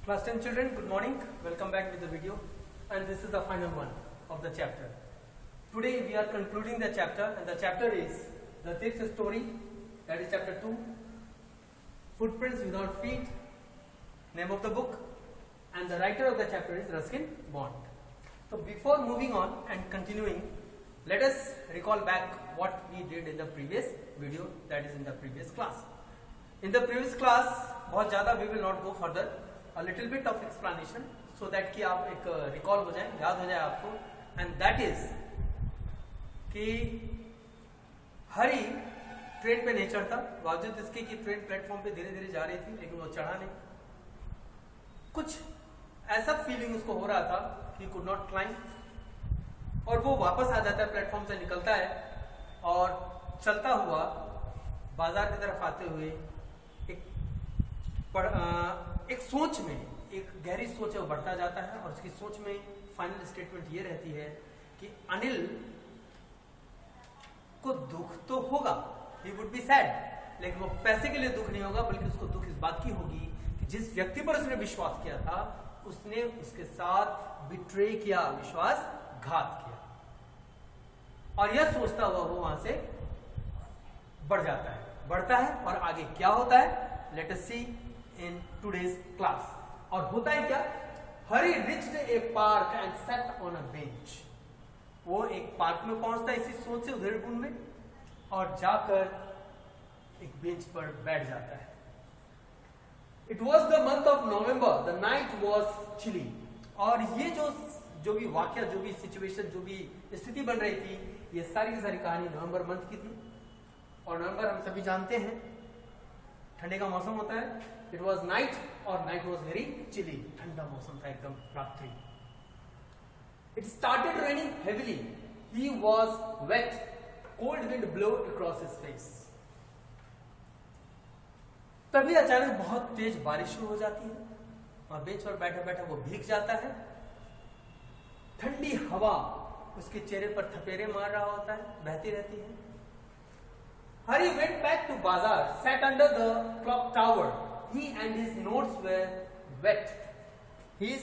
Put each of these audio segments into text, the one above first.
Class 10 children, good morning. Welcome back with the video, and this is the final one of the chapter. Today we are concluding the chapter, and the chapter is the thief story, that is chapter 2, footprints without feet, name of the book, and the writer of the chapter is Ruskin Bond. So before moving on and continuing, let us recall back what we did in the previous video, that is in the previous class. In the previous class, बहुत ज़्यादा we will not go further, a little bit of explanation so that कि आप एक recall हो जाए, याद हो जाए आपको, and that is कि हरी ट्रेन पे नहीं चढ़ता, बावजूद इसके कि ट्रेन प्लेटफॉर्म पे धीरे धीरे जा रही थी, लेकिन वो चढ़ा नहीं. कुछ ऐसा फीलिंग उसको हो रहा था कि कुड नॉट क्लाइंब, और वो वापस आ जाता है, प्लेटफॉर्म से निकलता है और चलता हुआ बाजार की तरफ आते हुए एक सोच में, एक गहरी सोच है वो बढ़ता जाता है, और उसकी सोच में फाइनल स्टेटमेंट ये रहती है कि अनिल को दुख तो होगा, ही वुड बी सैड, लेकिन वो पैसे के लिए दुख नहीं होगा, बल्कि उसको दुख इस बात की होगी कि जिस व्यक्ति पर उसने विश्वास किया था उसने उसके साथ बिट्रे किया, विश्वासघात किया. और यह सोचता हुआ वो वहां से बढ़ता है और आगे क्या होता है, let us see in today's class. और होता है क्या, Hari reached a park and sat on a bench. वो एक पार्क में पहुंचता है इसी सोच से, उधेड़पुर में, और जाकर एक बेंच पर बैठ जाता है. It was the month of November, the night was chilly. और ये जो भी वाक्य, जो भी सिचुएशन, जो भी स्थिति बन रही थी, ये सारी की सारी कहानी नवंबर मंथ की थी. और नवंबर हम सभी जानते हैं ठंडे का मौसम होता है. इट वॉज नाइट, और नाइट वॉज वेरी चिली, ठंडा मौसम था एकदम, रात्रि. It started raining heavily, he was wet, cold wind blow across his face. तभी अचानक बहुत तेज बारिश शुरू हो जाती है और बेंच पर बैठा बैठा वो भीग जाता है. ठंडी हवा उसके चेहरे पर थपेरे मार रहा होता है, बहती रहती है. Hari went back to bazaar, sat under the clock tower. He and his notes were wet. He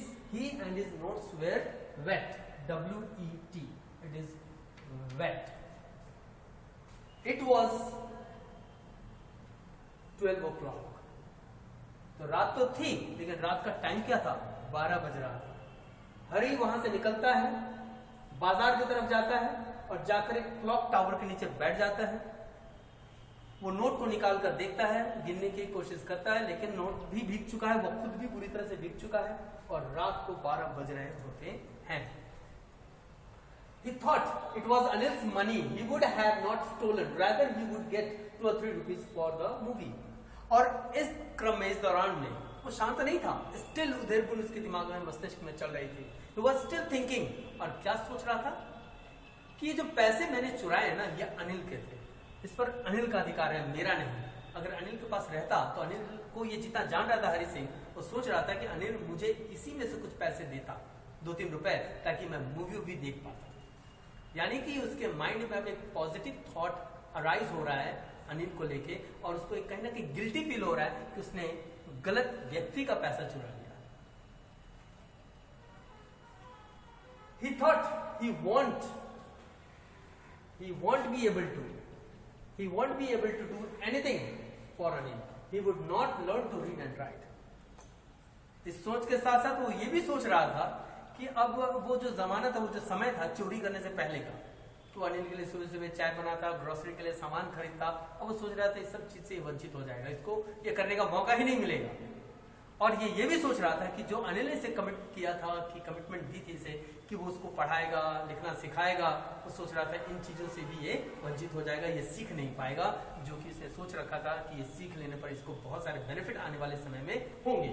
and his notes were wet. W-E-T. It is wet. It was 12 o'clock. तो रात तो थी, लेकिन रात का टाइम क्या था, 12 बज रहा था. हरी वहां से निकलता है, बाजार की तरफ जाता है और जाकर एक क्लॉक टावर के नीचे बैठ जाता है. वो नोट को निकाल कर देखता है, गिनने की कोशिश करता है, लेकिन नोट भी भीग चुका है, वो खुद भी पूरी तरह से भीग चुका है, और रात को 12 बज रहे होते हैं. He thought it was Anil's money. He would have not stolen. Rather, he would get 2 or 3 rupees for the movie. और इस क्रम में, इस दौरान में वो शांत नहीं था. स्टिल उधेड़पुर उसके दिमाग में, मस्तिष्क में चल रही थी. He was still thinking. और क्या सोच रहा था कि ये जो पैसे मैंने चुराए ना, ये अनिल के थे, इस पर अनिल का अधिकार है, मेरा नहीं. अगर अनिल के पास रहता तो अनिल को ये जितना जान रहा था हरि सिंह, वो सोच रहा था कि अनिल मुझे इसी में से कुछ पैसे देता, 2-3 रुपए, ताकि मैं मूवी भी देख पाता. यानी कि उसके माइंड में अब एक पॉजिटिव थॉट अराइज हो रहा है अनिल को लेके, और उसको एक कहीं ना कहीं गिल्टी फील हो रहा है कि उसने गलत व्यक्ति का पैसा चुरा लिया. He thought he won't be able to do anything for Anil. He would not learn to read and write. इस सोच के साथ साथ वो ये भी सोच रहा था कि अब वो जो जमाना था, वो जो समय था चोरी करने से पहले का, तो अनिल के लिए सुबह सुबह चाय बनाता, ग्रोसरी के लिए सामान खरीदता, अब वो सोच रहा था इस सब चीज से वंचित हो जाएगा, इसको ये करने का मौका ही नहीं मिलेगा. और ये भी सोच रहा था कि जो अनिल ने इसे कमिट किया था, कि कमिटमेंट दी थी इसे कि वो उसको पढ़ाएगा, लिखना सिखाएगा, वो सोच रहा था इन चीजों से भी ये वंचित हो जाएगा, ये सीख नहीं पाएगा, जो कि इसने सोच रखा था कि ये सीख लेने पर इसको बहुत सारे बेनिफिट आने वाले समय में होंगे.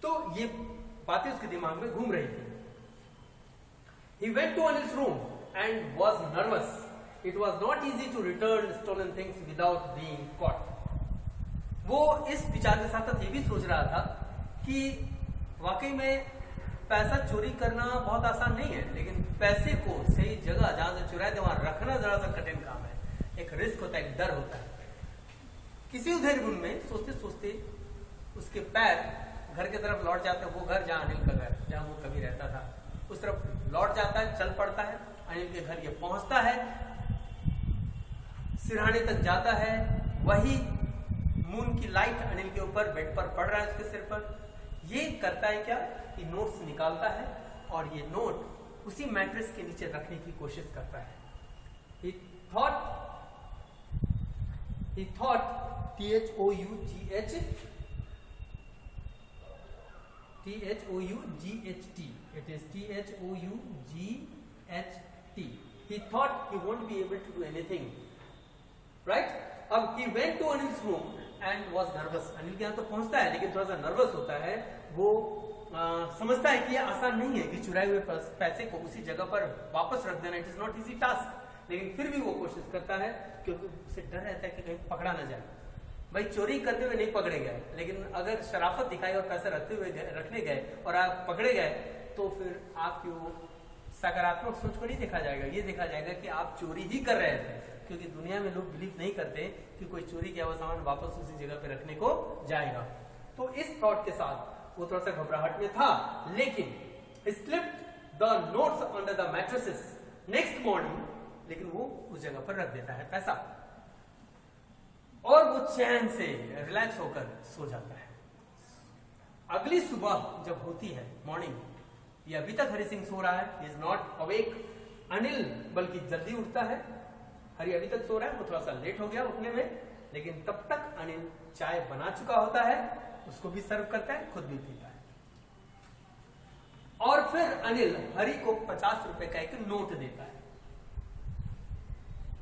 तो ये बातें उसके दिमाग में घूम रही थी. He went to Anil's room and was nervous. It was not easy to return stolen things without being caught. वो इस विचार के साथ साथ ये भी सोच रहा था कि वाकई में पैसा चोरी करना बहुत आसान नहीं है, लेकिन पैसे को सही जगह जहां से चुराए थे वहां रखना जरा सा कठिन काम है. एक रिस्क होता है, एक डर होता है. किसी उधेड़पुर में सोचते सोचते उसके पैर घर की तरफ लौट जाते हैं, वो घर जहाँ अनिल का घर, जहाँ वो कभी रहता था, उस तरफ लौट जाता है, चल पड़ता है। अनिल के घर ये पहुंचता है, सिरहाने तक जाता है, वही मून की लाइट अनिल के ऊपर बेड पर पड़ रहा है, उसके सिर पर। ये करता है क्या कि नोट्स निकालता है और ये नोट उसी मैट्रेस के नीचे रखने की कोशिश करता है। He thought T-H-O-U-G-H-T. It is T-H-O-U-G-H-T. He thought he won't be able to do anything. Right? अब he went to Anil's room and was nervous. Anil के यहाँ तो पहुंचता है लेकिन थोड़ा सा नर्वस होता है। वो समझता है कि ये आसान नहीं है कि चुराए हुए पैसे को उसी जगह पर वापस रख देना। It is not easy task, लेकिन फिर भी वो कोशिश करता है क्योंकि उसे डर रहता है कि कहीं पकड़ा ना जाए। भाई चोरी करते हुए नहीं पकड़े गए, लेकिन अगर शराफत दिखाई और पैसे रखने गए और आप पकड़े गए तो फिर आपकी वो सकारात्मक सोच को नहीं देखा जाएगा, ये देखा जाएगा कि आप चोरी ही कर रहे थे। क्योंकि दुनिया में लोग बिलीव नहीं करते कि कोई चोरी किया हुआ सामान वापस उसी जगह पे रखने को जाएगा। तो इस थॉट के साथ वो थोड़ा सा घबराहट में था, लेकिन slipped the notes under the mattresses next morning, लेकिन वो उस जगह पर रख देता है पैसा और वो चैन से रिलैक्स होकर सो जाता है। अगली सुबह जब होती है मॉर्निंग, ये अभी तक हरि सिंह सो रहा है, इज नॉट अवेक। अनिल बल्कि जल्दी उठता है, हरि अभी तक सो रहा है, वो थोड़ा सा लेट हो गया उठने में, लेकिन तब तक अनिल चाय बना चुका होता है, उसको भी सर्व करता है, खुद भी पीता है। और फिर अनिल हरि को 50 रुपए का एक नोट देता है।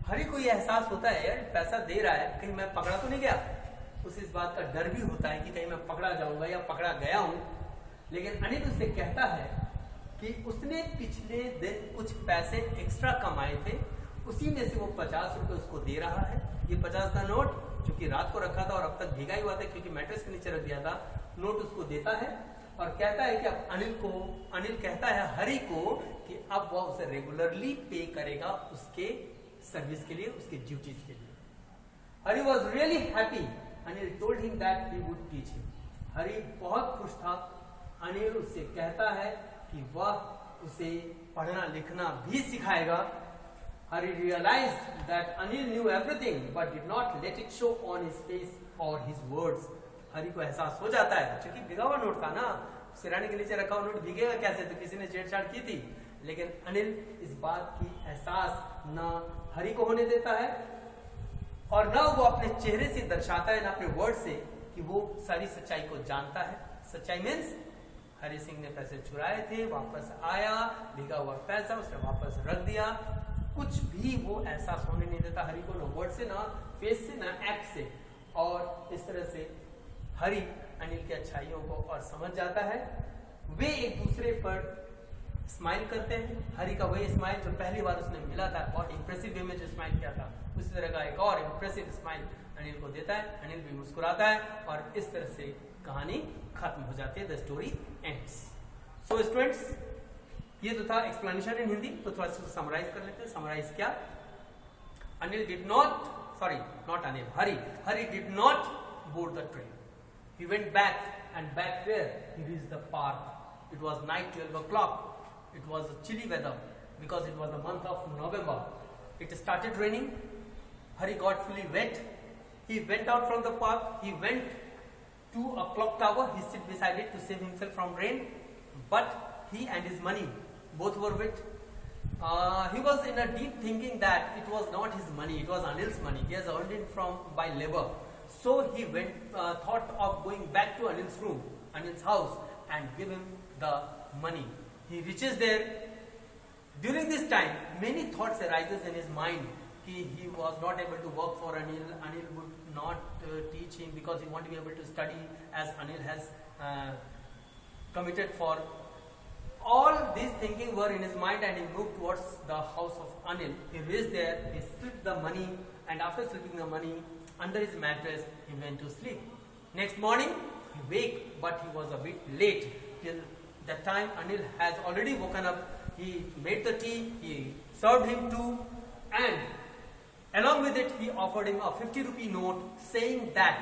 हरि को यह एहसास होता है यार पैसा दे रहा है, कहीं मैं पकड़ा तो नहीं गया। उसे इस बात का डर भी होता है कि कहीं मैं पकड़ा जाऊंगा या पकड़ा गया हूं। लेकिन अनिल उससे कहता है कि उसने पिछले दिन कुछ पैसे एक्स्ट्रा कमाए थे, उसी में से वो 50 रुपए उसको दे रहा है। ये 50 का नोट जो कि रात को रखा था और अब तक भीगा ही हुआ था क्योंकि मैट्रेस के नीचे रख दिया था, नोट उसको देता है और कहता है कि अब अनिल कहता है हरि को कि अब वह उसे रेगुलरली पे करेगा उसके सर्विस के लिए, उसके ड्यूटीज के लिए। Hari was really happy. Anil told him that he would teach him. Hari बहुत खुश था। अनिल उससे कहता है कि वह उसे पढ़ना लिखना भी सिखाएगा। Hari realized that Anil knew everything but did not let it show on his face or his words. Hari को एहसास हो जाता है क्योंकि भीगा हुआ नोट था ना, सिरहाने के नीचे रखा हुआ नोट भीगेगा कैसे, तो किसी ने छेड़छाड़ की थी। लेकिन अनिल इस बात की एहसास न हरि को होने देता है और न वो अपने चेहरे से दर्शाता है, न अपने वर्ड से कि वो सारी सच्चाई को जानता है। सच्चाई मीन्स हरि सिंह ने पैसे चुराए थे, वापस आया, भीगा हुआ पैसा उसने वापस रख दिया। कुछ भी वो एहसास होने नहीं देता हरि को, ना वर्ड से, ना फेस से, ना एक्ट से। और इस तरह से हरि अनिल की अच्छाइयों को और समझ जाता है। वे एक दूसरे पर स्माइल करते हैं। हरि का वही स्माइल जो पहली बार उसने मिला था, बहुत इंप्रेसिव वे में जो स्माइल किया था, उसी तरह का एक और इंप्रेसिव स्माइल अनिल को देता है। अनिल भी मुस्कुराता है और इस तरह से कहानी खत्म हो जाती है। The story ends. So students, ये तो था एक्सप्लेनेशन इन हिंदी, तो थोड़ा सा समराइज कर लेते हैं। समराइज क्या? Anil did not, sorry, not Anil, Hari did not board the train. He went back, and back where? He reached the park. It was night, 12 o'clock. It was chilly weather because it was the month of November. It started raining. Hari got fully wet. He went out from the park. He went to a clock tower. He sit beside it to save himself from rain. But he and his money both were wet. He was in a deep thinking that it was not his money, it was Anil's money. He has earned it by labor. So he went, thought of going back to Anil's room, Anil's house, and give him the money. He reaches there. During this time, many thoughts arises in his mind. He was not able to work for Anil. Anil would not teach him because he won't be able to study as Anil has committed for. All these thinking were in his mind, and he moved towards the house of Anil. He reached there, he slipped the money, and after slipping the money under his mattress, he went to sleep. Next morning, he waked, but he was a bit late. Till that time, Anil has already woken up. He made the tea, he served him too, and along with it, he offered him a 50 rupee note, saying that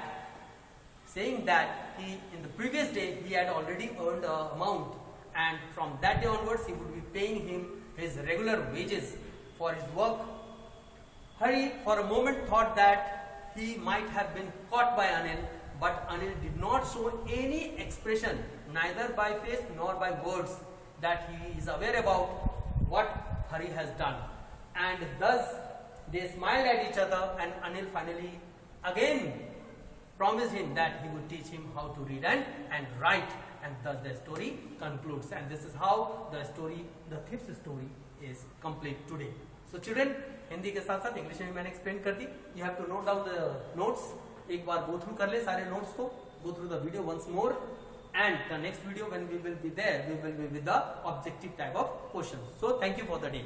saying that he in the previous day he had already earned a amount, and from that day onwards he would be paying him his regular wages for his work. Hari for a moment thought that he might have been caught by Anil, but Anil did not show any expression, neither by face nor by words, that he is aware about what Hari has done. And thus they smiled at each other, and Anil finally again promised him that he would teach him how to read and write, and thus the story concludes. And this is how the story, the thieves story, is complete today. So children, Hindi के साथ साथ English में मैंने explain कर दी. You have to note down the notes. एक बार go through कर ले सारे notes को. Go through the video once more. And the next video when we will be there, we will be with the objective type of questions. So thank you for the day.